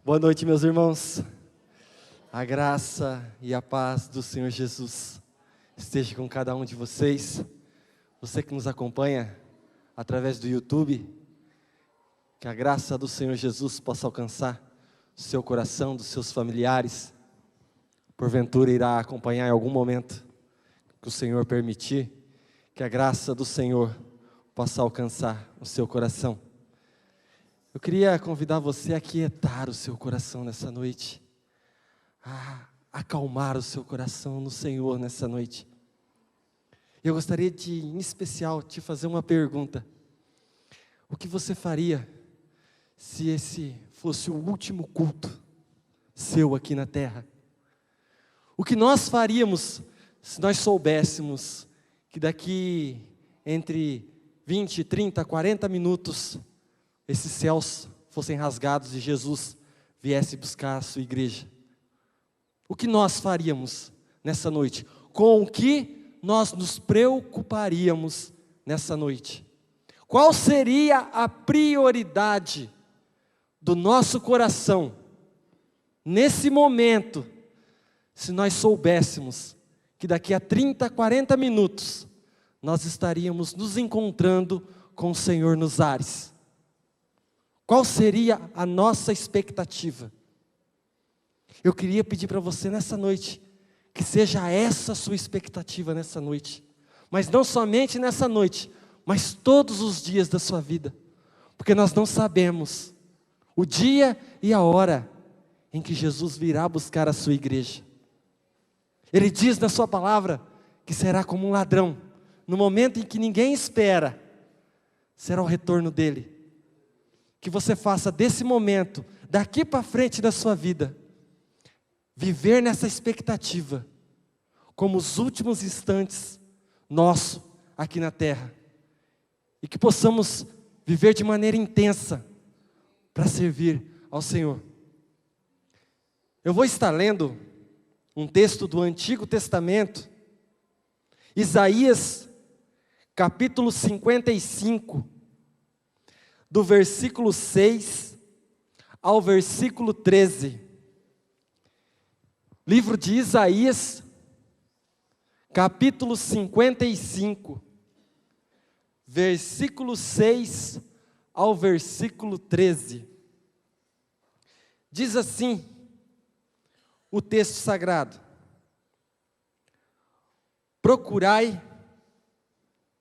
Boa noite, meus irmãos. A graça e a paz do Senhor Jesus esteja com cada um de vocês. Você que nos acompanha através do YouTube, que a graça do Senhor Jesus possa alcançar o seu coração, dos seus familiares. Porventura irá acompanhar em algum momento que o Senhor permitir, que a graça do Senhor possa alcançar o seu coração. Eu queria convidar você a aquietar o seu coração nessa noite, a acalmar o seu coração no Senhor nessa noite. Eu gostaria de, em especial, te fazer uma pergunta. O que você faria se esse fosse o último culto seu aqui na terra? O que nós faríamos se nós soubéssemos que daqui entre 20, 30, 40 minutos esses céus fossem rasgados e Jesus viesse buscar a sua igreja? O que nós faríamos nessa noite? Com o que nós nos preocuparíamos nessa noite? Qual seria a prioridade do nosso coração nesse momento, se nós soubéssemos que daqui a 30, 40 minutos nós estaríamos nos encontrando com o Senhor nos ares? Qual seria a nossa expectativa? Eu queria pedir para você nessa noite, que seja essa a sua expectativa nessa noite. Mas não somente nessa noite, mas todos os dias da sua vida. Porque nós não sabemos o dia e a hora em que Jesus virá buscar a sua igreja. Ele diz na sua palavra que será como um ladrão. No momento em que ninguém espera, será o retorno dele. Que você faça desse momento, daqui para frente da sua vida, viver nessa expectativa, como os últimos instantes nosso aqui na terra. E que possamos viver de maneira intensa, para servir ao Senhor. Eu vou estar lendo um texto do Antigo Testamento, Isaías, capítulo 55, do versículo 6 ao versículo 13. Livro de Isaías, capítulo 55, versículo 6 ao versículo 13. Diz assim o texto sagrado: procurai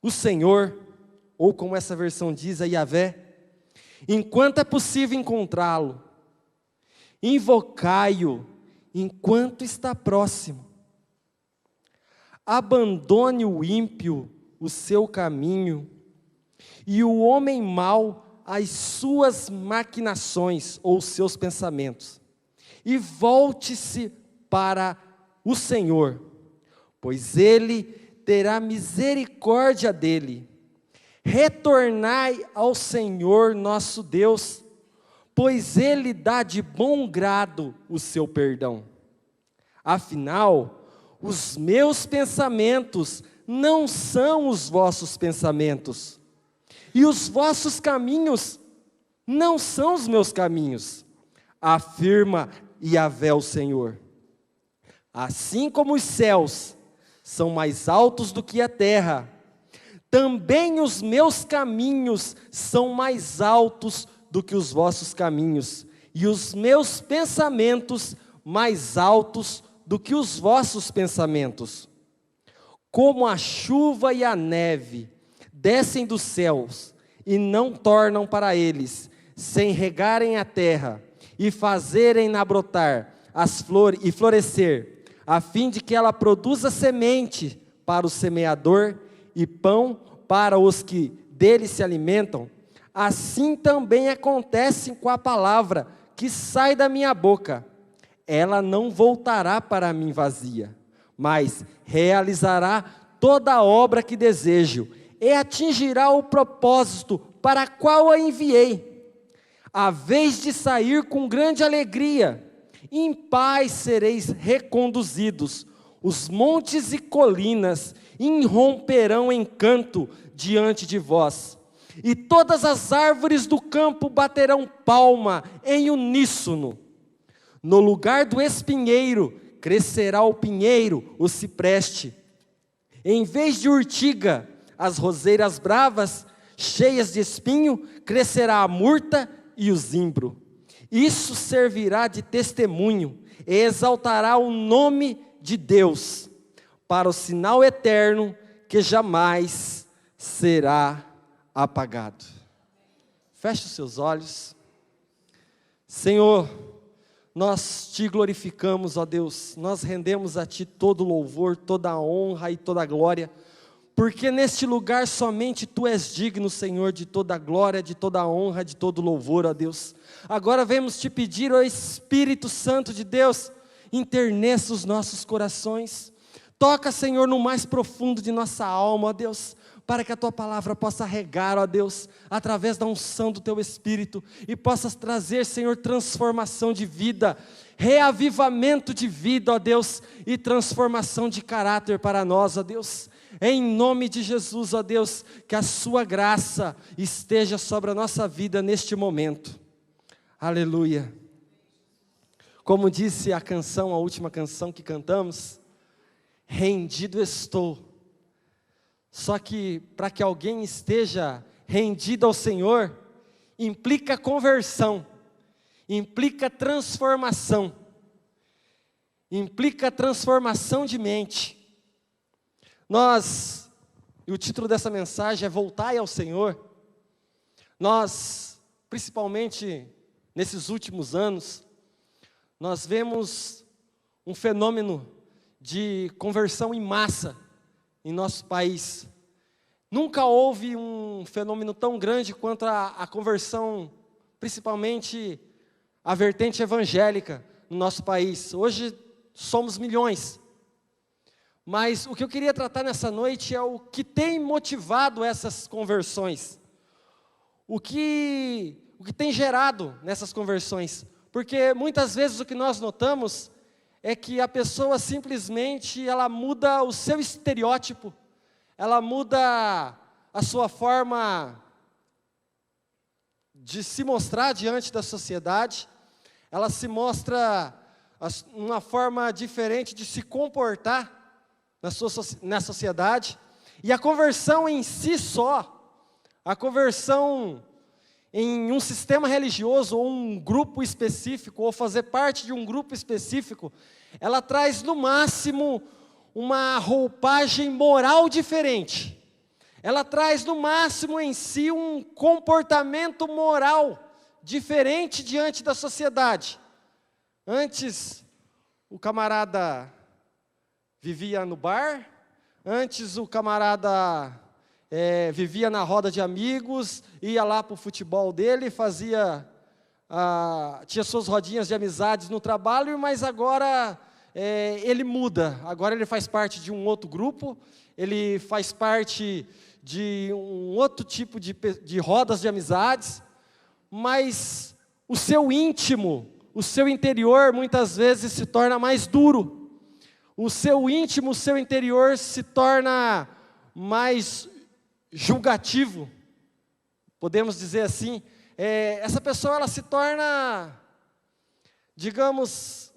o Senhor, ou como essa versão diz, a Yahvé, enquanto é possível encontrá-lo, invocai-o enquanto está próximo. Abandone o ímpio o seu caminho, e o homem mau as suas maquinações, ou seus pensamentos, e volte-se para o Senhor, pois Ele terá misericórdia dele. Retornai ao Senhor nosso Deus, pois Ele dá de bom grado o seu perdão. Afinal, os meus pensamentos não são os vossos pensamentos, e os vossos caminhos não são os meus caminhos, afirma Yahvé o Senhor. Assim como os céus são mais altos do que a terra, também os meus caminhos são mais altos do que os vossos caminhos, e os meus pensamentos mais altos do que os vossos pensamentos. Como a chuva e a neve descem dos céus e não tornam para eles, sem regarem a terra e fazerem-na brotar as flores e florescer, a fim de que ela produza semente para o semeador e pão para os que dele se alimentam, assim também acontece com a palavra que sai da minha boca. Ela não voltará para mim vazia, mas realizará toda a obra que desejo, e atingirá o propósito para qual a enviei. A vez de sair com grande alegria, em paz sereis reconduzidos, os montes e colinas irromperão em canto diante de vós, e todas as árvores do campo baterão palma em uníssono. No lugar do espinheiro, crescerá o pinheiro, o cipreste. Em vez de urtiga, as roseiras bravas, cheias de espinho, crescerá a murta e o zimbro. Isso servirá de testemunho e exaltará o nome de Deus, para o sinal eterno que jamais será apagado. Feche os seus olhos. Senhor, nós te glorificamos, ó Deus, nós rendemos a ti todo louvor, toda a honra e toda a glória, porque neste lugar somente tu és digno, Senhor, de toda a glória, de toda a honra, de todo louvor, ó Deus. Agora vemos te pedir, ó Espírito Santo de Deus, interneça os nossos corações, toca, Senhor, no mais profundo de nossa alma, ó Deus, para que a Tua palavra possa regar, ó Deus, através da unção do Teu Espírito, e possa trazer, Senhor, transformação de vida, reavivamento de vida, ó Deus, e transformação de caráter para nós, ó Deus. Em nome de Jesus, ó Deus, que a Sua graça esteja sobre a nossa vida neste momento. Aleluia. Como disse a canção, a última canção que cantamos, rendido estou. Só que para que alguém esteja rendido ao Senhor, implica conversão, implica transformação de mente. E o título dessa mensagem é Voltai ao Senhor. Nós, principalmente nesses últimos anos, nós vemos um fenômeno de conversão em massa em nosso país. Nunca houve um fenômeno tão grande quanto a conversão, principalmente a vertente evangélica no nosso país. Hoje somos milhões. Mas o que eu queria tratar nessa noite é o que tem motivado essas conversões. O que tem gerado nessas conversões. Porque muitas vezes o que nós notamos é que a pessoa simplesmente ela muda o seu estereótipo, ela muda a sua forma de se mostrar diante da sociedade, ela se mostra uma forma diferente de se comportar na sociedade, e a conversão em si só, a conversão em um sistema religioso, ou um grupo específico, ou fazer parte de um grupo específico, ela traz no máximo uma roupagem moral diferente. Ela traz no máximo em si um comportamento moral diferente diante da sociedade. Antes, o camarada vivia no bar, antes o camarada vivia na roda de amigos, ia lá para o futebol dele, tinha suas rodinhas de amizades no trabalho, mas agora ele muda, agora ele faz parte de um outro grupo, ele faz parte de um outro tipo de rodas de amizades, mas o seu íntimo, o seu interior muitas vezes se torna mais duro, o seu íntimo, o seu interior se torna mais julgativo, podemos dizer assim. Essa pessoa ela se torna, digamos,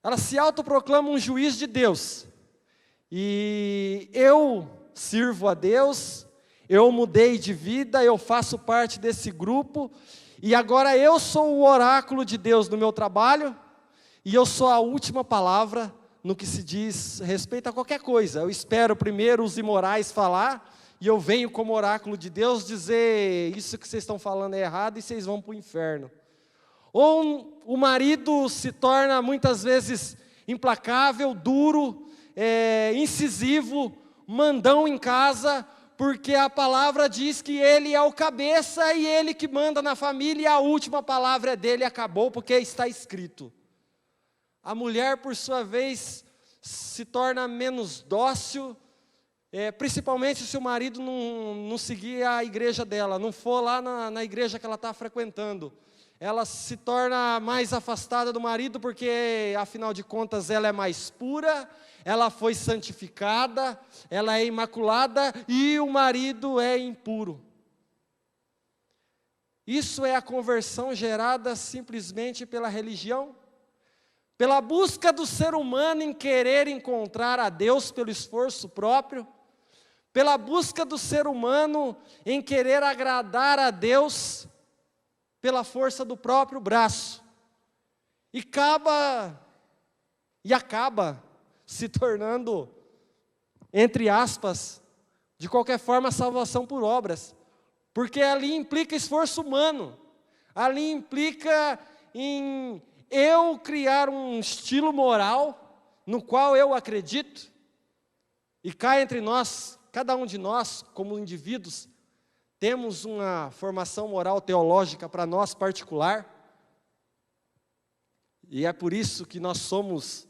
ela se autoproclama um juiz de Deus, e eu sirvo a Deus, eu mudei de vida, eu faço parte desse grupo, e agora eu sou o oráculo de Deus no meu trabalho, e eu sou a última palavra no que se diz respeito a qualquer coisa. Eu espero primeiro os imorais falar, e eu venho como oráculo de Deus dizer, isso que vocês estão falando é errado, e vocês vão para o inferno. Ou o marido se torna muitas vezes implacável, duro, incisivo, mandão em casa, porque a palavra diz que ele é o cabeça e ele que manda na família, e a última palavra é dele, acabou, porque está escrito. A mulher, por sua vez, se torna menos dócil, principalmente se o marido não seguir a igreja dela, não for lá na igreja que ela está frequentando. Ela se torna mais afastada do marido, porque, afinal de contas, ela é mais pura, ela foi santificada, ela é imaculada, e o marido é impuro. Isso é a conversão gerada simplesmente pela religião? pela busca do ser humano em querer encontrar a Deus pelo esforço próprio, pela busca do ser humano em querer agradar a Deus pela força do próprio braço, e acaba se tornando, entre aspas, de qualquer forma, salvação por obras, porque ali implica esforço humano, ali implica em eu criar um estilo moral, no qual eu acredito, e cá entre nós, cada um de nós, como indivíduos, temos uma formação moral teológica para nós particular, e é por isso que nós somos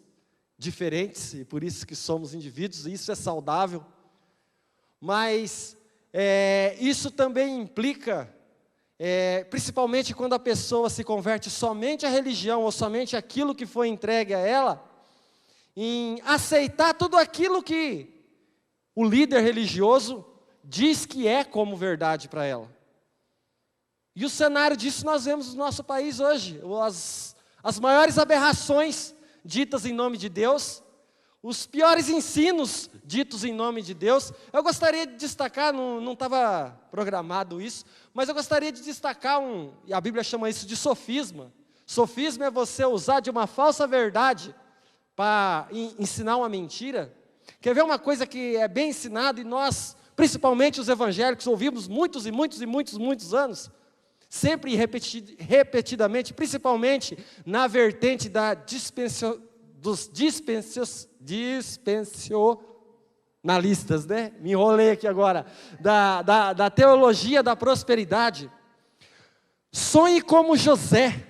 diferentes, e por isso que somos indivíduos, e isso é saudável, mas isso também implica, principalmente quando a pessoa se converte somente à religião, ou somente àquilo que foi entregue a ela, em aceitar tudo aquilo que o líder religioso diz que é como verdade para ela. E o cenário disso nós vemos no nosso país hoje, as maiores aberrações ditas em nome de Deus, os piores ensinos ditos em nome de Deus. Eu gostaria de destacar, não estava programado isso, mas eu gostaria de destacar e a Bíblia chama isso de sofisma. Sofisma é você usar de uma falsa verdade para ensinar uma mentira. Quer ver uma coisa que é bem ensinada e nós, principalmente os evangélicos, ouvimos muitos anos, sempre e repetidamente, principalmente na vertente dos dispensionalistas, né? Me enrolei aqui agora, da teologia da prosperidade. Sonhe como José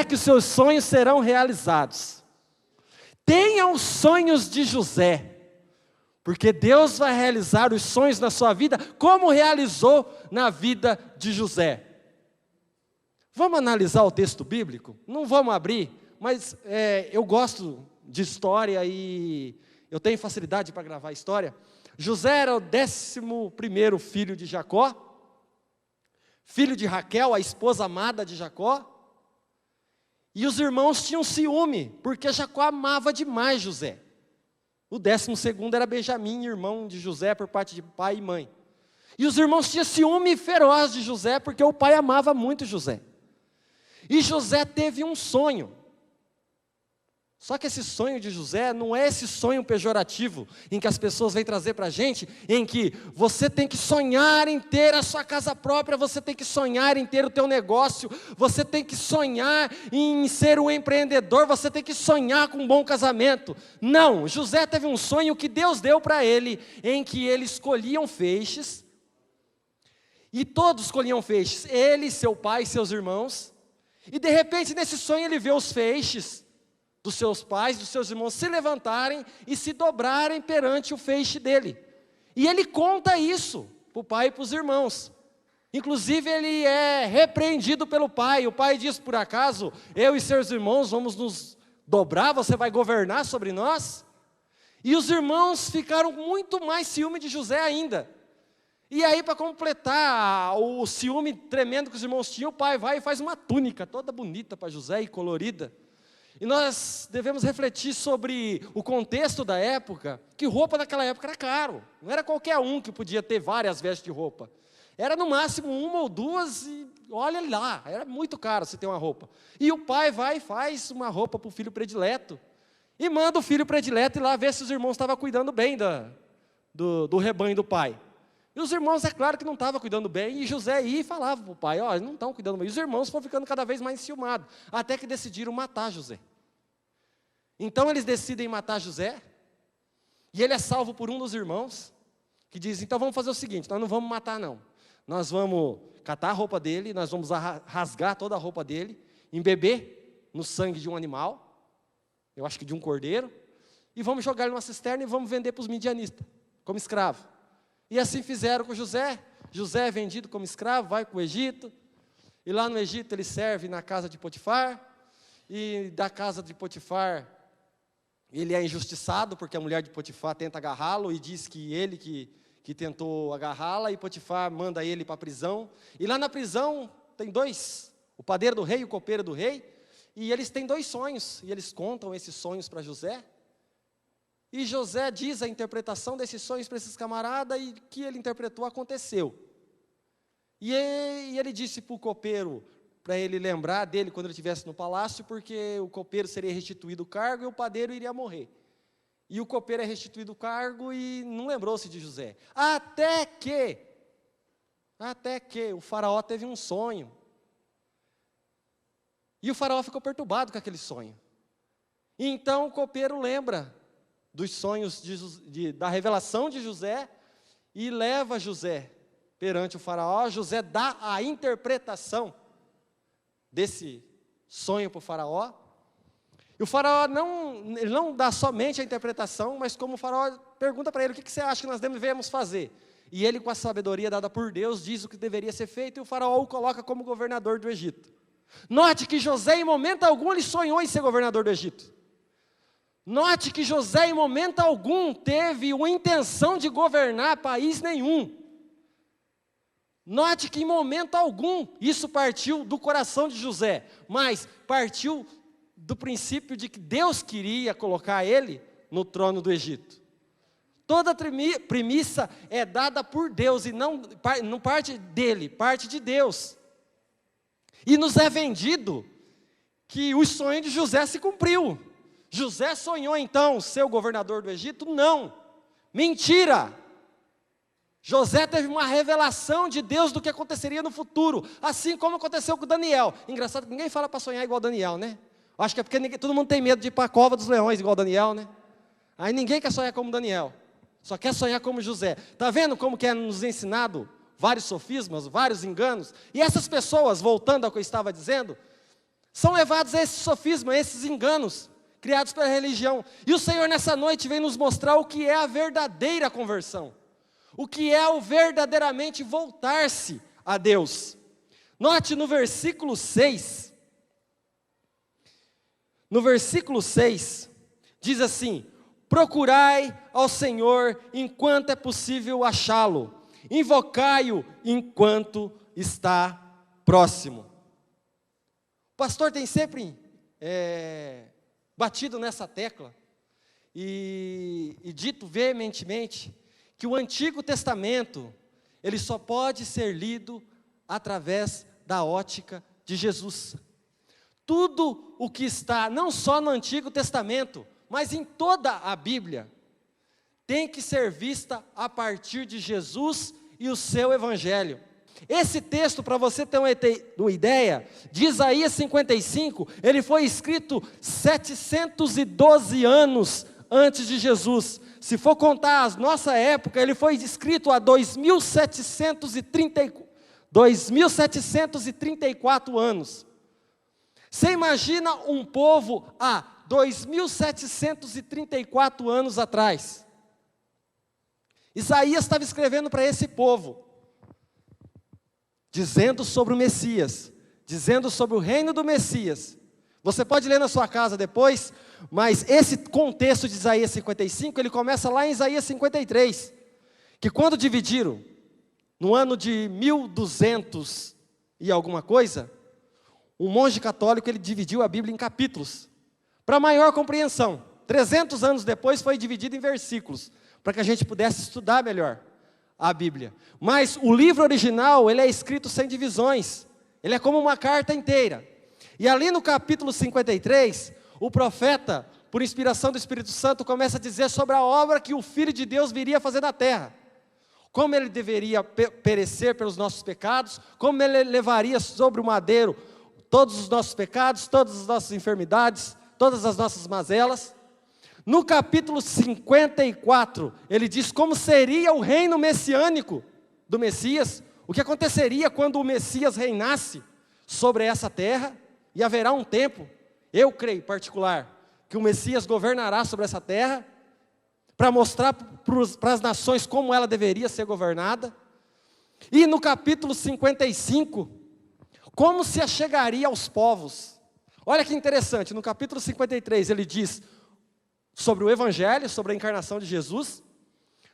que os seus sonhos serão realizados. Tenha os sonhos de José, porque Deus vai realizar os sonhos na sua vida, como realizou na vida de José. Vamos analisar o texto bíblico? Não vamos abrir, mas eu gosto de história e eu tenho facilidade para gravar história. José era o 11º filho de Jacó, filho de Raquel, a esposa amada de Jacó, e os irmãos tinham ciúme, porque Jacó amava demais José. O 12º era Benjamim, irmão de José por parte de pai e mãe. E os irmãos tinham ciúme feroz de José, porque o pai amava muito José. E José teve um sonho. Só que esse sonho de José não é esse sonho pejorativo, em que as pessoas vêm trazer para a gente, em que você tem que sonhar em ter a sua casa própria, você tem que sonhar em ter o teu negócio, você tem que sonhar em ser um empreendedor, você tem que sonhar com um bom casamento. Não, José teve um sonho que Deus deu para ele, em que eles escolhiam feixes, e todos escolhiam feixes, ele, seu pai e seus irmãos, e de repente nesse sonho ele vê os feixes dos seus pais, dos seus irmãos se levantarem e se dobrarem perante o feixe dele. E ele conta isso para o pai e para os irmãos. Inclusive ele é repreendido pelo pai. O pai diz: por acaso eu e seus irmãos vamos nos dobrar, você vai governar sobre nós? E os irmãos ficaram muito mais ciúme de José ainda. E aí, para completar o ciúme tremendo que os irmãos tinham, o pai vai e faz uma túnica toda bonita para José e colorida. E nós devemos refletir sobre o contexto da época, que roupa naquela época era caro. Não era qualquer um que podia ter várias vestes de roupa. Era no máximo uma ou duas e olha lá, era muito caro você ter uma roupa. E o pai vai e faz uma roupa para o filho predileto. E manda o filho predileto ir lá ver se os irmãos estavam cuidando bem do rebanho do pai. E os irmãos, é claro que não estavam cuidando bem, e José ia e falava para o pai: ó, eles não estão cuidando bem. E os irmãos foram ficando cada vez mais enciumados, até que decidiram matar José. Então eles decidem matar José, e ele é salvo por um dos irmãos, que diz: então vamos fazer o seguinte, nós não vamos matar não. Nós vamos catar a roupa dele, nós vamos rasgar toda a roupa dele, embeber no sangue de um animal, eu acho que de um cordeiro, e vamos jogar ele numa cisterna e vamos vender para os midianistas, como escravo. E assim fizeram com José. José é vendido como escravo, vai para o Egito, e lá no Egito ele serve na casa de Potifar, e da casa de Potifar ele é injustiçado, porque a mulher de Potifar tenta agarrá-lo, e diz que ele que tentou agarrá-la, e Potifar manda ele para a prisão. E lá na prisão tem dois, o padeiro do rei e o copeiro do rei. E eles têm 2 sonhos, e eles contam esses sonhos para José. E José diz a interpretação desses sonhos para esses camaradas, e o que ele interpretou aconteceu. E ele disse para o copeiro, para ele lembrar dele quando ele estivesse no palácio, porque o copeiro seria restituído o cargo e o padeiro iria morrer. E o copeiro é restituído o cargo e não lembrou-se de José. Até que o faraó teve um sonho. E o faraó ficou perturbado com aquele sonho. E então o copeiro lembra dos sonhos da revelação de José e leva José perante o faraó. José dá a interpretação desse sonho para o faraó. E o faraó ele não dá somente a interpretação, mas como o faraó pergunta para ele, o que você acha que nós devemos fazer? E ele, com a sabedoria dada por Deus, diz o que deveria ser feito, e o faraó o coloca como governador do Egito. Note que José, em momento algum, ele sonhou em ser governador do Egito. Note que José, em momento algum, teve uma intenção de governar país nenhum. Note que, em momento algum, isso partiu do coração de José, mas partiu do princípio de que Deus queria colocar ele no trono do Egito. Toda premissa é dada por Deus e não parte dele, parte de Deus. E nos é vendido que o sonho de José se cumpriu. José sonhou então ser o governador do Egito? Não, mentira. José teve uma revelação de Deus do que aconteceria no futuro, assim como aconteceu com Daniel. Engraçado que ninguém fala para sonhar igual Daniel, né? Acho que é porque todo mundo tem medo de ir para a cova dos leões igual Daniel, né? Aí ninguém quer sonhar como Daniel, só quer sonhar como José. Está vendo como que é nos ensinado vários sofismas, vários enganos? E essas pessoas, voltando ao que eu estava dizendo, são levadas a esse sofisma, a esses enganos, criados pela religião. E o Senhor nessa noite vem nos mostrar o que é a verdadeira conversão. O que é o verdadeiramente voltar-se a Deus. Note no versículo 6. No versículo 6, diz assim: procurai ao Senhor enquanto é possível achá-lo. Invocai-o enquanto está próximo. O pastor tem sempre batido nessa tecla e dito veementemente que o Antigo Testamento, ele só pode ser lido através da ótica de Jesus. Tudo o que está, não só no Antigo Testamento, mas em toda a Bíblia, tem que ser vista a partir de Jesus e o seu Evangelho. Esse texto, para você ter uma ideia, de Isaías 55, ele foi escrito 712 anos antes de Jesus. Se for contar a nossa época, ele foi escrito há 2.734 anos. Você imagina um povo há 2.734 anos atrás. Isaías estava escrevendo para esse povo, dizendo sobre o Messias, dizendo sobre o reino do Messias. Você pode ler na sua casa depois, mas esse contexto de Isaías 55, ele começa lá em Isaías 53, que quando dividiram, no ano de 1200 e alguma coisa, um monge católico, ele dividiu a Bíblia em capítulos, para maior compreensão. 300 anos depois foi dividido em versículos, para que a gente pudesse estudar melhor a Bíblia. Mas o livro original, ele é escrito sem divisões, ele é como uma carta inteira. E ali no capítulo 53, o profeta, por inspiração do Espírito Santo, começa a dizer sobre a obra que o Filho de Deus viria fazer na terra. Como ele deveria perecer pelos nossos pecados, como ele levaria sobre o madeiro todos os nossos pecados, todas as nossas enfermidades, todas as nossas mazelas. No capítulo 54, ele diz como seria o reino messiânico do Messias, o que aconteceria quando o Messias reinasse sobre essa terra, e haverá um tempo, eu creio em particular, que o Messias governará sobre essa terra, para mostrar para as nações como ela deveria ser governada. E no capítulo 55, como se achegaria aos povos. Olha que interessante, no capítulo 53 ele diz sobre o Evangelho, sobre a encarnação de Jesus.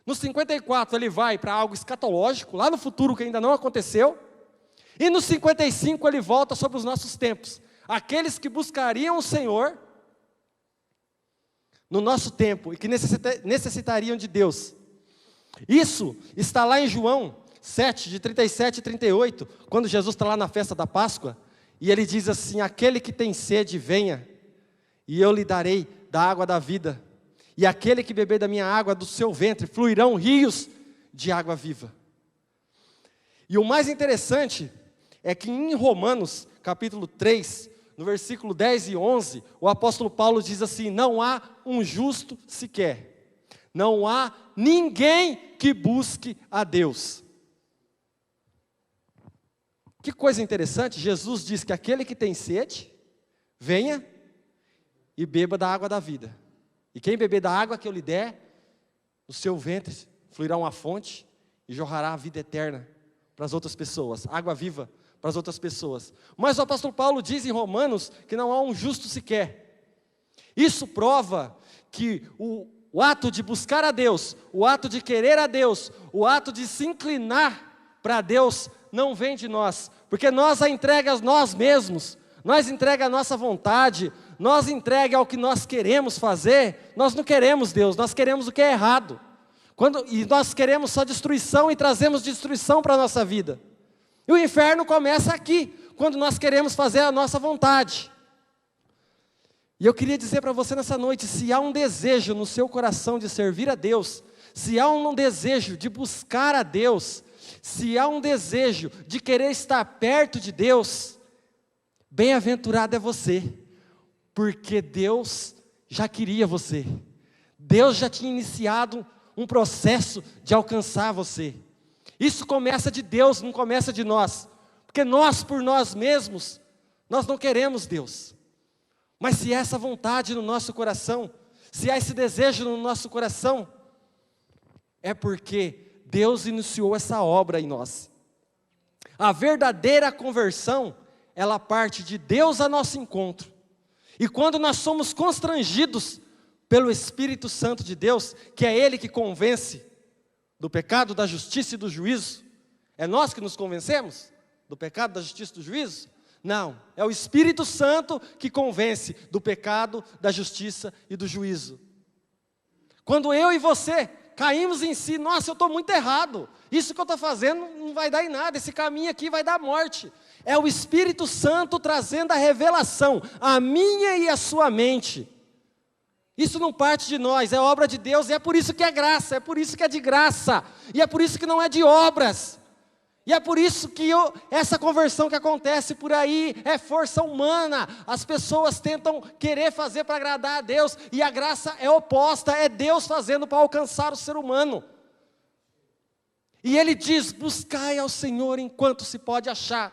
No 54 ele vai para algo escatológico, lá no futuro que ainda não aconteceu. E no 55 ele volta sobre os nossos tempos. aqueles que buscariam o Senhor no nosso tempo e que necessitariam de Deus. Isso está lá em João 7, de 37 e 38, quando Jesus está lá na festa da Páscoa, e ele diz assim: aquele que tem sede, venha, e eu lhe darei da água da vida, e aquele que beber da minha água, do seu ventre, fluirão rios de água viva. E o mais interessante é que em Romanos, capítulo 3, no versículo 10 e 11, o apóstolo Paulo diz assim: não há um justo sequer, não há ninguém que busque a Deus. Que coisa interessante, Jesus diz que aquele que tem sede, venha e beba da água da vida. E quem beber da água que eu lhe der, no seu ventre fluirá uma fonte e jorrará a vida eterna para as outras pessoas, água viva para as outras pessoas. Mas o apóstolo Paulo diz em Romanos que não há um justo sequer. Isso prova que o ato de buscar a Deus, o ato de querer a Deus, o ato de se inclinar para Deus não vem de nós, porque nós a entrega a nós mesmos, nós entrega a nossa vontade, nós entrega ao que nós queremos fazer, nós não queremos Deus, nós queremos o que é errado. E nós queremos só destruição e trazemos destruição para a nossa vida. E o inferno começa aqui, quando nós queremos fazer a nossa vontade. E eu queria dizer para você nessa noite, se há um desejo no seu coração de servir a Deus, se há um desejo de buscar a Deus, se há um desejo de querer estar perto de Deus, bem-aventurado é você, porque Deus já queria você. Deus já tinha iniciado um processo de alcançar você. Isso começa de Deus, não começa de nós. Porque nós, por nós mesmos, nós não queremos Deus. Mas se há essa vontade no nosso coração, se há esse desejo no nosso coração, é porque Deus iniciou essa obra em nós. A verdadeira conversão, ela parte de Deus a nosso encontro. E quando nós somos constrangidos pelo Espírito Santo de Deus, que é Ele que convence do pecado, da justiça e do juízo, é nós que nos convencemos do pecado, da justiça e do juízo? Não, é o Espírito Santo que convence do pecado, da justiça e do juízo. Quando eu e você caímos em si, nossa, eu estou muito errado, isso que eu estou fazendo não vai dar em nada, esse caminho aqui vai dar morte. É o Espírito Santo trazendo a revelação, a minha e a sua mente. Isso não parte de nós, é obra de Deus, e é por isso que é graça, é por isso que é de graça, e é por isso que não é de obras. E é por isso que essa conversão que acontece por aí é força humana. As pessoas tentam querer fazer para agradar a Deus, e a graça é oposta, é Deus fazendo para alcançar o ser humano. E Ele diz: buscai ao Senhor enquanto se pode achar.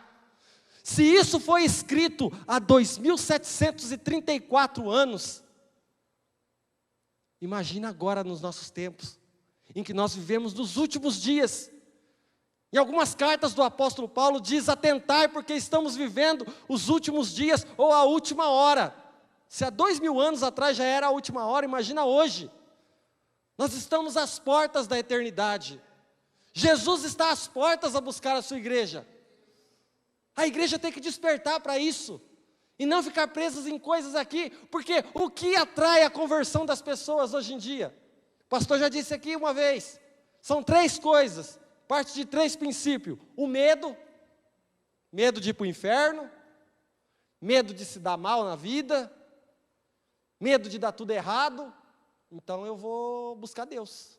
Se isso foi escrito há 2734 anos, imagina agora nos nossos tempos, em que nós vivemos nos últimos dias. Em algumas cartas do apóstolo Paulo diz: atentai, porque estamos vivendo os últimos dias, ou a última hora. Se há 2000 anos atrás já era a última hora, imagina hoje. Nós estamos às portas da eternidade. Jesus está às portas a buscar a sua igreja. A igreja tem que despertar para isso, e não ficar presas em coisas aqui, porque o que atrai a conversão das pessoas hoje em dia? O pastor já disse aqui uma vez, são 3 coisas. Parte de 3 princípios: o medo de ir para o inferno, medo de se dar mal na vida, medo de dar tudo errado. Então eu vou buscar Deus,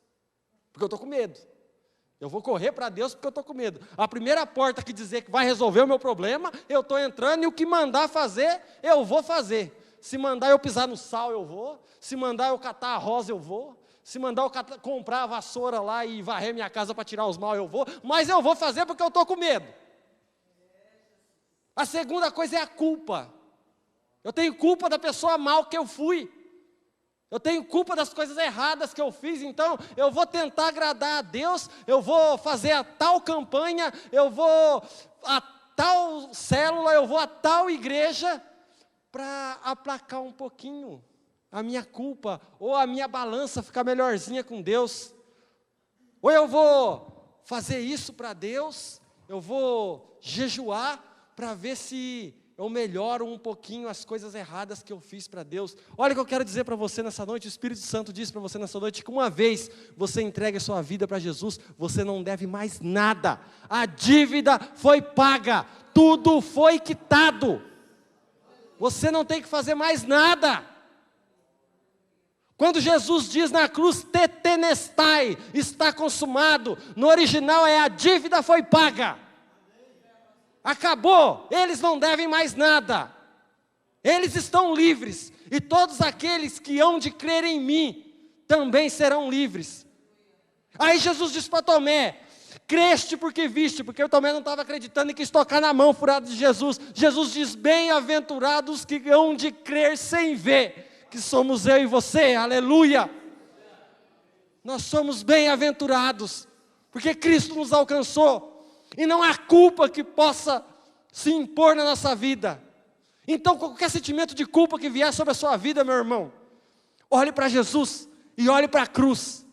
porque eu estou com medo. Eu vou correr para Deus porque eu estou com medo. A primeira porta que dizer que vai resolver o meu problema, eu estou entrando, e o que mandar fazer, eu vou fazer. Se mandar eu pisar no sal, eu vou. Se mandar eu catar a rosa, eu vou. Se mandar eu comprar a vassoura lá e varrer minha casa para tirar os mal, eu vou. Mas eu vou fazer porque eu estou com medo. A segunda coisa é a culpa. Eu tenho culpa da pessoa mal que eu fui. Eu tenho culpa das coisas erradas que eu fiz. Então eu vou tentar agradar a Deus. Eu vou fazer a tal campanha. Eu vou a tal célula. Eu vou a tal igreja para aplacar um pouquinho a minha culpa, ou a minha balança ficar melhorzinha com Deus. Ou eu vou fazer isso para Deus, eu vou jejuar para ver se eu melhoro um pouquinho as coisas erradas que eu fiz para Deus. Olha o que eu quero dizer para você nessa noite. O Espírito Santo diz para você nessa noite que uma vez você entregue a sua vida para Jesus, você não deve mais nada. A dívida foi paga, tudo foi quitado. Você não tem que fazer mais nada. Quando Jesus diz na cruz, tetelestai, está consumado, no original é a dívida foi paga. Acabou, eles não devem mais nada. Eles estão livres, e todos aqueles que hão de crer em mim, também serão livres. Aí Jesus diz para Tomé, creste porque viste, porque o Tomé não estava acreditando e quis tocar na mão furada de Jesus. Jesus diz, bem-aventurados que hão de crer sem ver, que somos eu e você, aleluia. Nós somos bem-aventurados, porque Cristo nos alcançou, e não há culpa que possa se impor na nossa vida. Então qualquer sentimento de culpa que vier sobre a sua vida, meu irmão, olhe para Jesus e olhe para a cruz,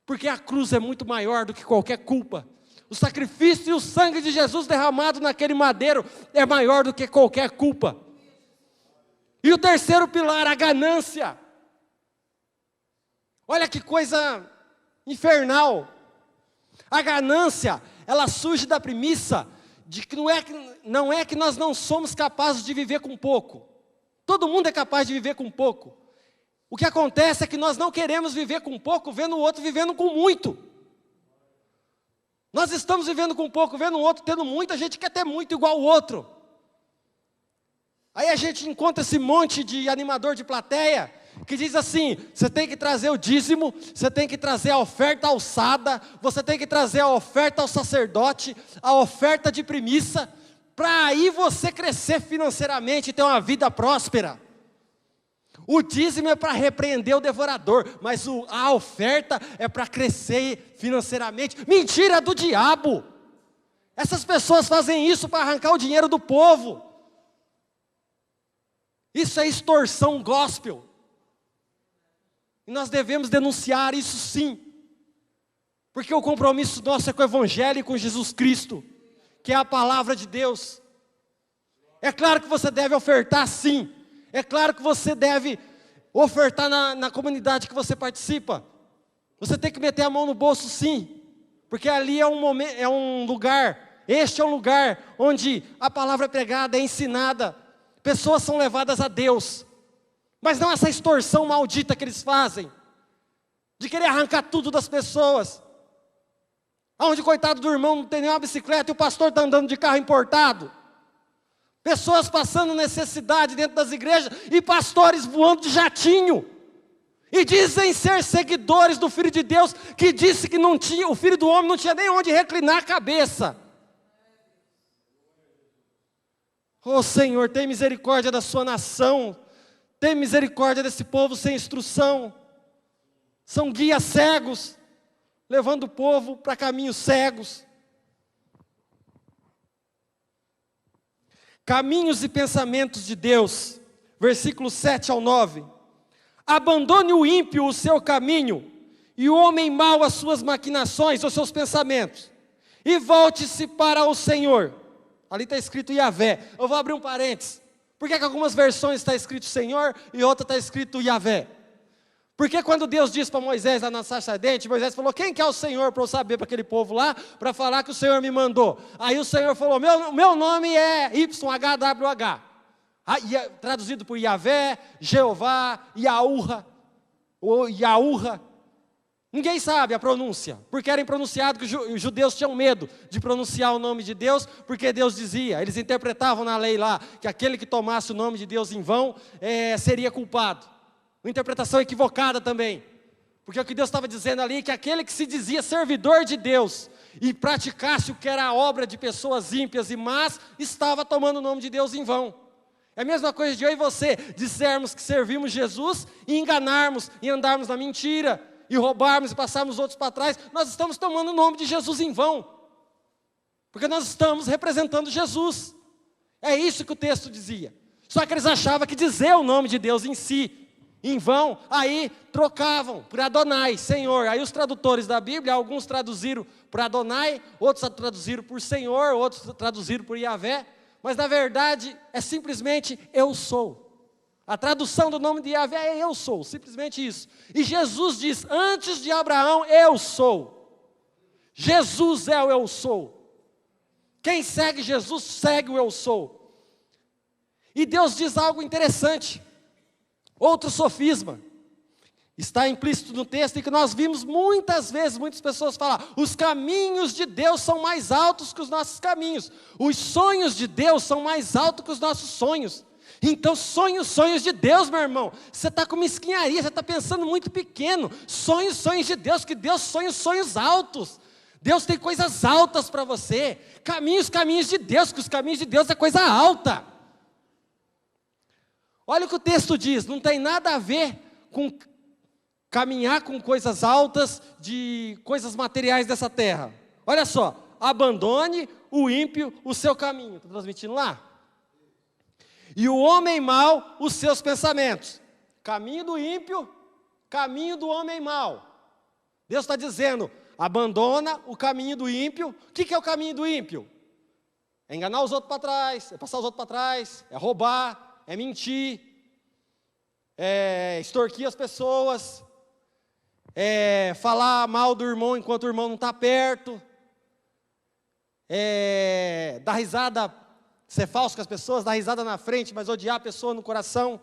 porque a cruz é muito maior do que qualquer culpa. O sacrifício e o sangue de Jesus derramado naquele madeiro é maior do que qualquer culpa. E o terceiro pilar, a ganância. Olha que coisa infernal. A ganância, ela surge da premissa de que não é que nós não somos capazes de viver com pouco. Todo mundo é capaz de viver com pouco. O que acontece é que nós não queremos viver com pouco, vendo o outro vivendo com muito. Nós estamos vivendo com pouco, vendo o outro tendo muito, a gente quer ter muito igual o outro. Aí a gente encontra esse monte de animador de plateia, que diz assim, você tem que trazer o dízimo, você tem que trazer a oferta alçada, você tem que trazer a oferta ao sacerdote, a oferta de primícia, para aí você crescer financeiramente e ter uma vida próspera. O dízimo é para repreender o devorador, mas a oferta é para crescer financeiramente. Mentira do diabo! Essas pessoas fazem isso para arrancar o dinheiro do povo. Isso é extorsão gospel. E nós devemos denunciar isso sim. Porque o compromisso nosso é com o Evangelho e com Jesus Cristo, que é a palavra de Deus. É claro que você deve ofertar sim. É claro que você deve ofertar na comunidade que você participa. Você tem que meter a mão no bolso sim. Porque ali é um lugar, este é um lugar onde a palavra é pregada, é ensinada. Pessoas são levadas a Deus. Mas não essa extorsão maldita que eles fazem, de querer arrancar tudo das pessoas. Onde, coitado do irmão, não tem nenhuma bicicleta e o pastor está andando de carro importado. Pessoas passando necessidade dentro das igrejas e pastores voando de jatinho. E dizem ser seguidores do Filho de Deus, que disse que não tinha, o Filho do Homem não tinha nem onde reclinar a cabeça. Oh Senhor, tem misericórdia da sua nação. Tem misericórdia desse povo sem instrução. São guias cegos, levando o povo para caminhos cegos. Caminhos e pensamentos de Deus, versículos 7 ao 9. Abandone o ímpio o seu caminho, e o homem mau as suas maquinações, os seus pensamentos, e volte-se para o Senhor. Ali está escrito Yahvé. Eu vou abrir um parênteses. Por que algumas versões está escrito Senhor e outra está escrito Yahvé? Porque quando Deus disse para Moisés lá na sarça ardente, Moisés falou, quem que é o Senhor para eu saber para aquele povo lá, para falar que o Senhor me mandou? Aí o Senhor falou, meu nome é YHWH. Traduzido por Yahvé, Jeová, Yaúra, ou Yaúra. Ninguém sabe a pronúncia, porque era impronunciado, que os judeus tinham medo de pronunciar o nome de Deus, porque Deus dizia, eles interpretavam na lei lá, que aquele que tomasse o nome de Deus em vão, seria culpado. Uma interpretação equivocada também, porque o que Deus estava dizendo ali, é que aquele que se dizia servidor de Deus, e praticasse o que era a obra de pessoas ímpias e más, estava tomando o nome de Deus em vão. É a mesma coisa de eu e você, dissermos que servimos Jesus, e enganarmos, e andarmos na mentira, e roubarmos e passarmos outros para trás, nós estamos tomando o nome de Jesus em vão, porque nós estamos representando Jesus. É isso que o texto dizia. Só que eles achavam que dizer o nome de Deus em si, em vão, aí trocavam por Adonai, Senhor. Aí os tradutores da Bíblia, alguns traduziram por Adonai, outros traduziram por Senhor, outros traduziram por Yahvé, mas na verdade é simplesmente eu sou. A tradução do nome de Yahvé é eu sou, simplesmente isso. E Jesus diz, antes de Abraão, eu sou. Jesus é o eu sou. Quem segue Jesus, segue o eu sou. E Deus diz algo interessante, outro sofisma, está implícito no texto e que nós vimos muitas vezes, muitas pessoas falar, os caminhos de Deus são mais altos que os nossos caminhos, os sonhos de Deus são mais altos que os nossos sonhos. Então sonhe os sonhos de Deus, meu irmão. Você está com mesquinharia, você está pensando muito pequeno. Sonhe os sonhos de Deus, que Deus sonha os sonhos altos. Deus tem coisas altas para você. Caminhe os caminhos de Deus, que os caminhos de Deus é coisa alta. Olha o que o texto diz, não tem nada a ver com caminhar com coisas altas, de coisas materiais dessa terra. Olha só, abandone o ímpio o seu caminho. Está transmitindo lá? E o homem mau, os seus pensamentos. Caminho do ímpio, caminho do homem mau. Deus está dizendo, abandona o caminho do ímpio. O que é o caminho do ímpio? É enganar os outros para trás, é passar os outros para trás, é roubar, é mentir, é extorquir as pessoas, é falar mal do irmão enquanto o irmão não está perto, é dar risada, ser falso com as pessoas, dar risada na frente, mas odiar a pessoa no coração.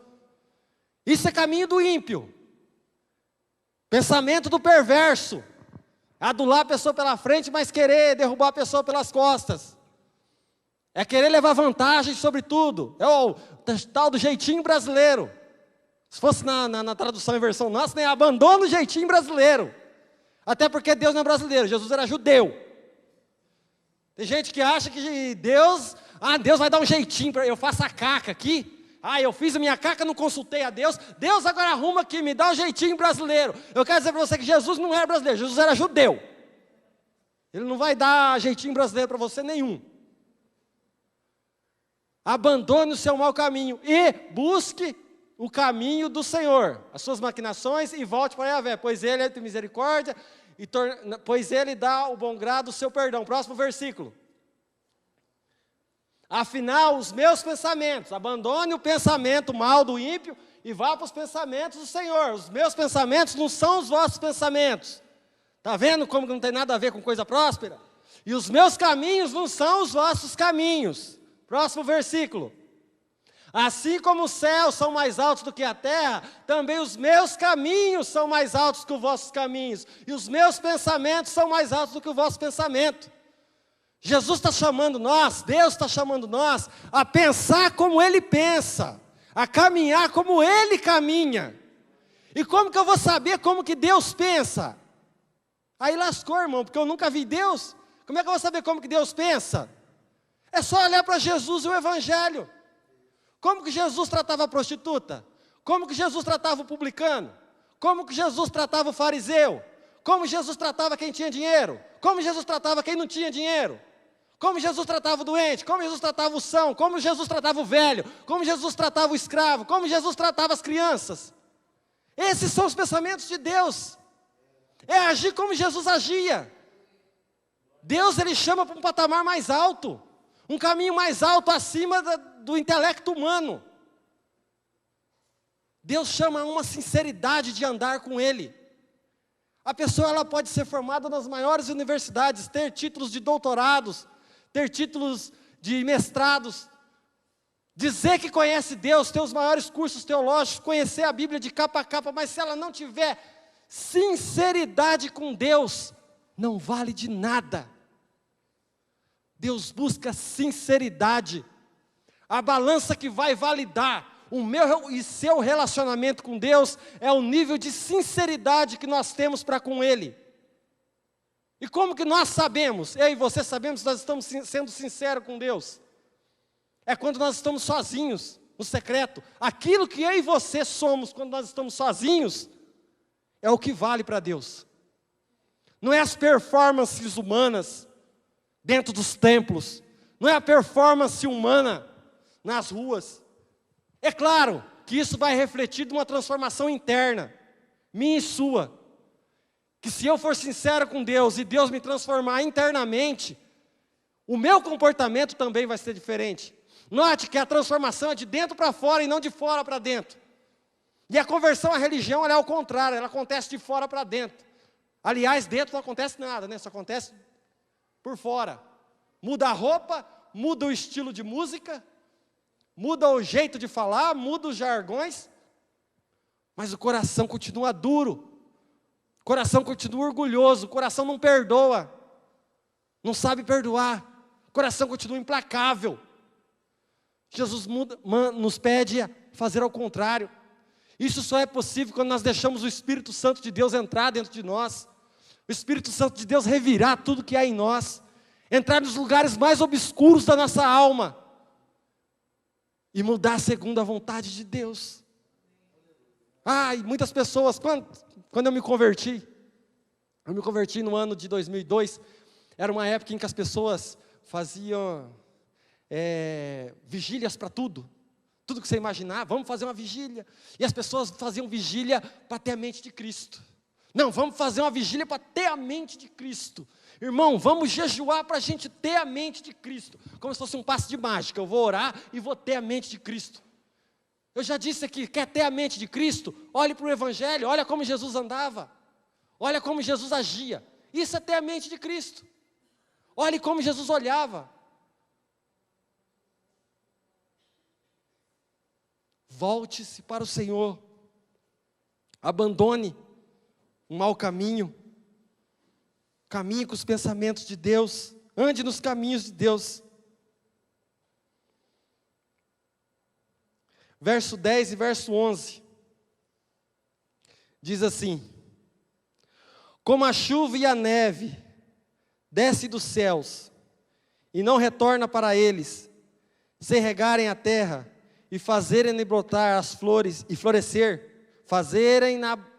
Isso é caminho do ímpio. Pensamento do perverso. Adular a pessoa pela frente, mas querer derrubar a pessoa pelas costas. É querer levar vantagem sobre tudo. É o tal do jeitinho brasileiro. Se fosse na tradução em versão nossa, né? Abandona o jeitinho brasileiro. Até porque Deus não é brasileiro, Jesus era judeu. Tem gente que acha que Deus vai dar um jeitinho, eu faço a caca aqui. Eu fiz a minha caca, não consultei a Deus. Deus agora arruma aqui, me dá um jeitinho brasileiro. Eu quero dizer para você que Jesus não era brasileiro, Jesus era judeu. Ele não vai dar jeitinho brasileiro para você nenhum. Abandone o seu mau caminho e busque o caminho do Senhor, as suas maquinações, e volte para Yahvé, pois Ele tem misericórdia, pois Ele dá o bom grado, o seu perdão. Próximo versículo. Afinal, os meus pensamentos, abandone o pensamento mal do ímpio e vá para os pensamentos do Senhor. Os meus pensamentos não são os vossos pensamentos. Está vendo como não tem nada a ver com coisa próspera? E os meus caminhos não são os vossos caminhos. Próximo versículo. Assim como os céus são mais altos do que a terra, também os meus caminhos são mais altos que os vossos caminhos. E os meus pensamentos são mais altos do que o vosso pensamento. Jesus está chamando nós, Deus está chamando nós a pensar como Ele pensa, a caminhar como Ele caminha. E como que eu vou saber como que Deus pensa? Aí lascou, irmão, porque eu nunca vi Deus. Como é que eu vou saber como que Deus pensa? É só olhar para Jesus e o Evangelho. Como que Jesus tratava a prostituta? Como que Jesus tratava o publicano? Como que Jesus tratava o fariseu? Como Jesus tratava quem tinha dinheiro? Como Jesus tratava quem não tinha dinheiro? Como Jesus tratava o doente? Como Jesus tratava o são? Como Jesus tratava o velho? Como Jesus tratava o escravo? Como Jesus tratava as crianças? Esses são os pensamentos de Deus. É agir como Jesus agia. Deus, Ele chama para um patamar mais alto. Um caminho mais alto acima do intelecto humano. Deus chama a uma sinceridade de andar com Ele. A pessoa ela pode ser formada nas maiores universidades, ter títulos de doutorados, ter títulos de mestrados, dizer que conhece Deus, ter os maiores cursos teológicos, conhecer a Bíblia de capa a capa, mas se ela não tiver sinceridade com Deus, não vale de nada. Deus busca sinceridade. A balança que vai validar o meu e seu relacionamento com Deus é o nível de sinceridade que nós temos para com Ele. E como que nós sabemos, eu e você sabemos que nós estamos sendo sinceros com Deus? É quando nós estamos sozinhos, no secreto. Aquilo que eu e você somos quando nós estamos sozinhos, é o que vale para Deus. Não é as performances humanas dentro dos templos, não é a performance humana nas ruas. É claro que isso vai refletir de uma transformação interna, minha e sua. Que se eu for sincero com Deus e Deus me transformar internamente, o meu comportamento também vai ser diferente. Note que a transformação é de dentro para fora e não de fora para dentro. E a conversão à religião, ela é ao contrário, ela acontece de fora para dentro. Aliás, dentro não acontece nada, né? Só acontece por fora. Muda a roupa, muda o estilo de música, muda o jeito de falar, muda os jargões, mas o coração continua duro, o coração continua orgulhoso, o coração não perdoa, não sabe perdoar, o coração continua implacável. Jesus nos pede a fazer ao contrário. Isso só é possível quando nós deixamos o Espírito Santo de Deus entrar dentro de nós, o Espírito Santo de Deus revirar tudo que há em nós, entrar nos lugares mais obscuros da nossa alma e mudar segundo a vontade de Deus. E muitas pessoas, quando eu me converti no ano de 2002, era uma época em que as pessoas faziam vigílias para tudo que você imaginar. Vamos fazer uma vigília, e as pessoas faziam vigília para ter a mente de Cristo. Não, vamos fazer uma vigília para ter a mente de Cristo. Irmão, vamos jejuar para a gente ter a mente de Cristo, como se fosse um passe de mágica. Eu vou orar e vou ter a mente de Cristo. Eu já disse aqui, quer ter a mente de Cristo? Olhe para o Evangelho, olha como Jesus andava, olha como Jesus agia. Isso é ter a mente de Cristo. Olhe como Jesus olhava. Volte-se para o Senhor, abandone um mau caminho, caminhe com os pensamentos de Deus, ande nos caminhos de Deus. Verso 10 e verso 11, diz assim: como a chuva e a neve desce dos céus, e não retorna para eles, sem regarem a terra, e fazerem brotar as flores e florescer,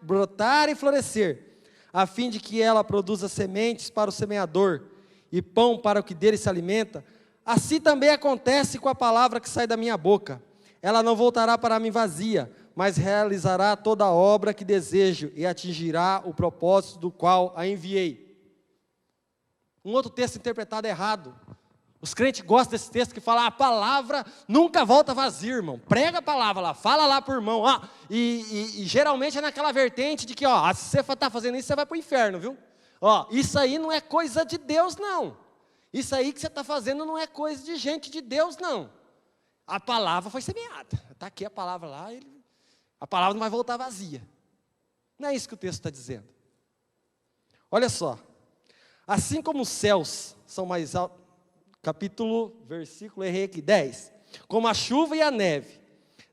brotar e florescer, a fim de que ela produza sementes para o semeador, e pão para o que dele se alimenta, assim também acontece com a palavra que sai da minha boca. Ela não voltará para mim vazia, mas realizará toda a obra que desejo, e atingirá o propósito do qual a enviei. Um outro texto interpretado errado. Os crentes gostam desse texto que fala: a palavra nunca volta vazia, irmão. Prega a palavra lá, fala lá para o irmão. E geralmente é naquela vertente de que, se você está fazendo isso, você vai para o inferno, viu? Isso aí não é coisa de Deus, não. Isso aí que você está fazendo não é coisa de gente de Deus, não. A palavra foi semeada. Está aqui a palavra lá, a palavra não vai voltar vazia. Não é isso que o texto está dizendo. Olha só. Assim como os céus são mais altos, versículo, errei aqui, 10. Como a chuva e a neve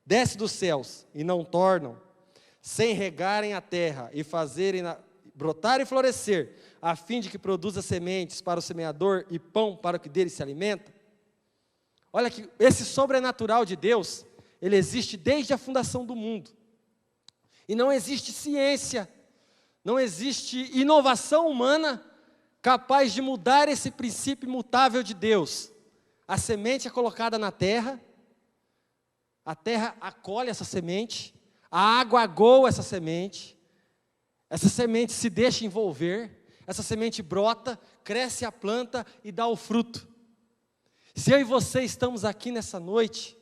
desce dos céus e não tornam, sem regarem a terra e fazerem brotar e florescer, a fim de que produza sementes para o semeador e pão para o que dele se alimenta. Olha que esse sobrenatural de Deus, ele existe desde a fundação do mundo. E não existe ciência, não existe inovação humana capaz de mudar esse princípio imutável de Deus. A semente é colocada na terra, a terra acolhe essa semente, a água agoa essa semente se deixa envolver, essa semente brota, cresce a planta e dá o fruto. Se eu e você estamos aqui nessa noite,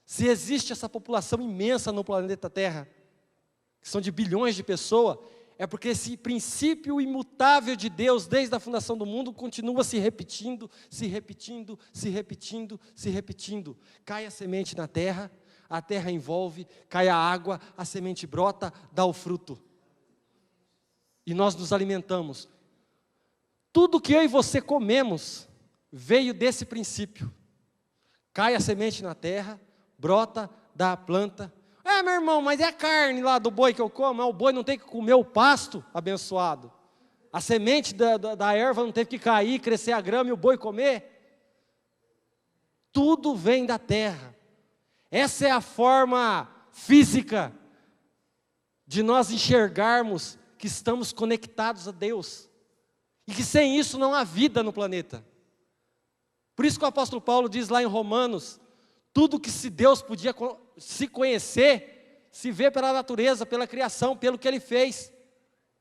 se existe essa população imensa no planeta Terra, que são de bilhões de pessoas, é porque esse princípio imutável de Deus, desde a fundação do mundo, continua se repetindo, se repetindo, se repetindo, se repetindo. Cai a semente na terra, a terra envolve, cai a água, a semente brota, dá o fruto. E nós nos alimentamos. Tudo que eu e você comemos veio desse princípio. Cai a semente na terra, brota, dá a planta. Meu irmão, mas é a carne lá do boi que eu como? O boi não tem que comer o pasto abençoado. A semente da erva não teve que cair, crescer a grama e o boi comer. Tudo vem da terra. Essa é a forma física de nós enxergarmos que estamos conectados a Deus. E que sem isso não há vida no planeta. Por isso que o apóstolo Paulo diz lá em Romanos, tudo que se Deus podia se conhecer, se vê pela natureza, pela criação, pelo que Ele fez.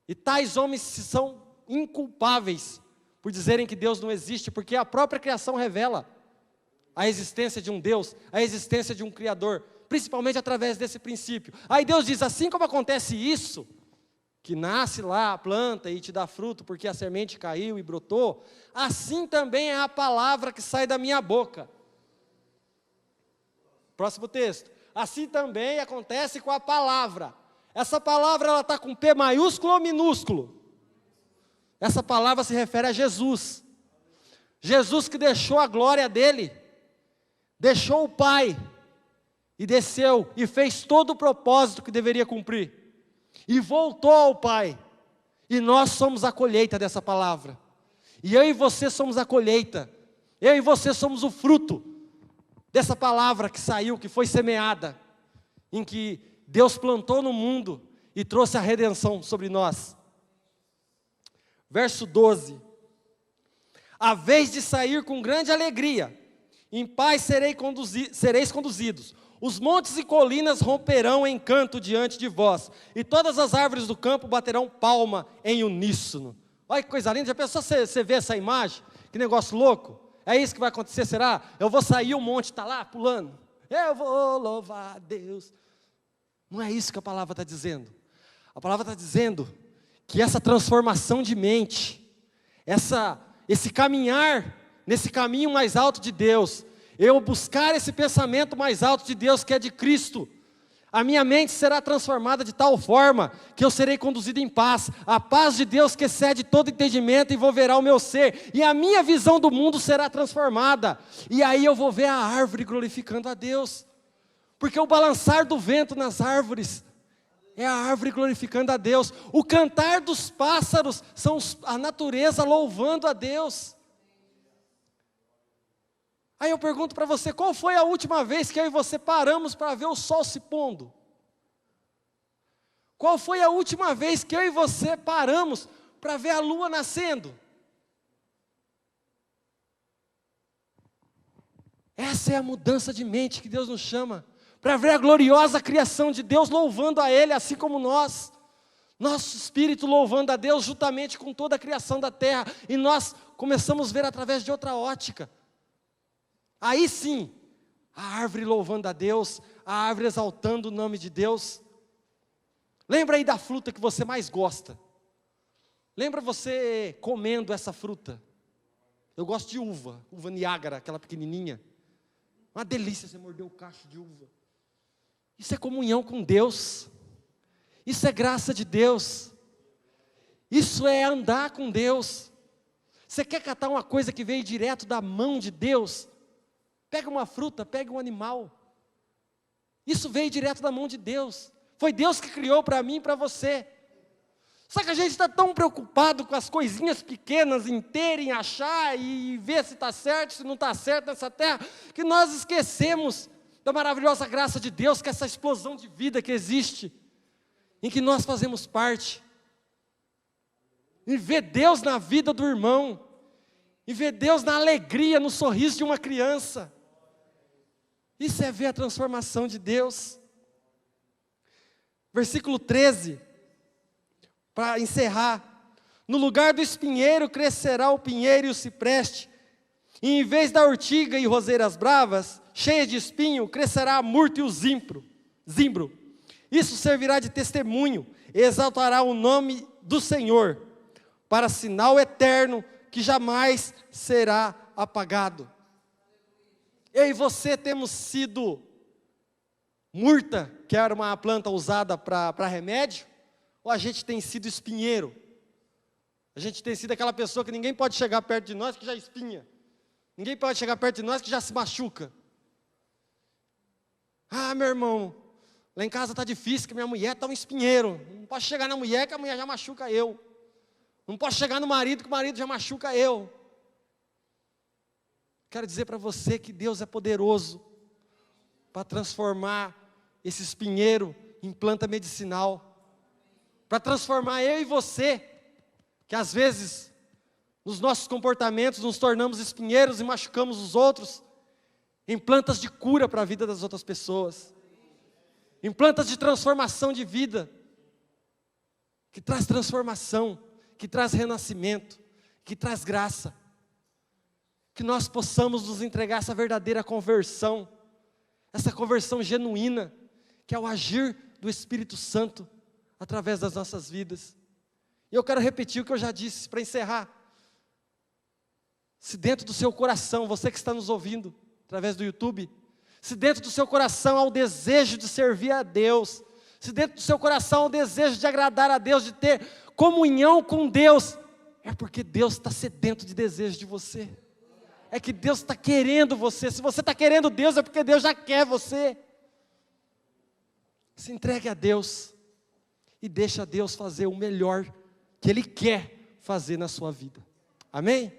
E tais homens são inculpáveis por dizerem que Deus não existe, porque a própria criação revela. a existência de um Deus, a existência de um Criador, principalmente através desse princípio. Aí Deus diz, assim como acontece isso, que nasce lá a planta e te dá fruto, porque a semente caiu e brotou, assim também é a palavra que sai da minha boca. Próximo texto. Assim também acontece com a palavra. Essa palavra, ela está com P maiúsculo ou minúsculo? Essa palavra se refere a Jesus. Jesus que deixou a glória dele, deixou o Pai, e desceu, e fez todo o propósito que deveria cumprir, e voltou ao Pai, e nós somos a colheita dessa palavra, e eu e você somos a colheita, eu e você somos o fruto, dessa palavra que saiu, que foi semeada, em que Deus plantou no mundo, e trouxe a redenção sobre nós. Verso 12, a vez de sair com grande alegria, em paz sereis conduzidos, os montes e colinas romperão em canto diante de vós, e todas as árvores do campo baterão palma em uníssono. Olha que coisa linda, já pensou você ver essa imagem? Que negócio louco, é isso que vai acontecer, será? Eu vou sair, o monte está lá pulando, eu vou louvar a Deus. Não é isso que a palavra está dizendo. A palavra está dizendo que essa transformação de mente, esse caminhar nesse caminho mais alto de Deus, eu buscar esse pensamento mais alto de Deus, que é de Cristo, a minha mente será transformada de tal forma, que eu serei conduzido em paz, a paz de Deus que excede todo entendimento envolverá o meu ser, e a minha visão do mundo será transformada, e aí eu vou ver a árvore glorificando a Deus, porque o balançar do vento nas árvores, é a árvore glorificando a Deus, o cantar dos pássaros, são a natureza louvando a Deus. Aí eu pergunto para você, qual foi a última vez que eu e você paramos para ver o sol se pondo? Qual foi a última vez que eu e você paramos para ver a lua nascendo? Essa é a mudança de mente que Deus nos chama, para ver a gloriosa criação de Deus louvando a Ele, assim como nós. Nosso espírito louvando a Deus juntamente com toda a criação da terra, e nós começamos a ver através de outra ótica. Aí sim, a árvore louvando a Deus, a árvore exaltando o nome de Deus. Lembra aí da fruta que você mais gosta? Lembra você comendo essa fruta? Eu gosto de uva Niágara, aquela pequenininha. Uma delícia você morder o cacho de uva. Isso é comunhão com Deus. Isso é graça de Deus. Isso é andar com Deus. Você quer catar uma coisa que veio direto da mão de Deus? Pega uma fruta, pega um animal. Isso veio direto da mão de Deus. Foi Deus que criou para mim e para você. Só que a gente está tão preocupado com as coisinhas pequenas, em ter, em achar, e ver se está certo, se não está certo nessa terra, que nós esquecemos da maravilhosa graça de Deus, que é essa explosão de vida que existe, em que nós fazemos parte. E ver Deus na vida do irmão, e ver Deus na alegria, no sorriso de uma criança. Isso é ver a transformação de Deus. Versículo 13, para encerrar. No lugar do espinheiro crescerá o pinheiro e o cipreste, e em vez da urtiga e roseiras bravas, cheias de espinho, crescerá a murta e o zimbro. Isso servirá de testemunho, e exaltará o nome do Senhor, para sinal eterno, que jamais será apagado. Eu e você temos sido murta, que era uma planta usada para remédio, ou a gente tem sido espinheiro? A gente tem sido aquela pessoa que ninguém pode chegar perto de nós que já espinha. Ninguém pode chegar perto de nós que já se machuca. Ah, meu irmão, lá em casa está difícil, que minha mulher está um espinheiro. Não posso chegar na mulher, que a mulher já machuca eu. Não posso chegar no marido, que o marido já machuca eu. Quero dizer para você que Deus é poderoso para transformar esse espinheiro em planta medicinal, para transformar eu e você, que às vezes nos nossos comportamentos nos tornamos espinheiros e machucamos os outros, em plantas de cura para a vida das outras pessoas, em plantas de transformação de vida, que traz transformação, que traz renascimento, que traz graça. que nós possamos nos entregar essa verdadeira conversão, essa conversão genuína, que é o agir do Espírito Santo através das nossas vidas. E eu quero repetir o que eu já disse para encerrar. Se dentro do seu coração, você que está nos ouvindo através do YouTube, se dentro do seu coração há o desejo de servir a Deus, se dentro do seu coração há o desejo de agradar a Deus, de ter comunhão com Deus, é porque Deus está sedento de desejo de você. É que Deus está querendo você. Se você está querendo Deus, é porque Deus já quer você. Se entregue a Deus e deixa Deus fazer o melhor que Ele quer fazer na sua vida. Amém?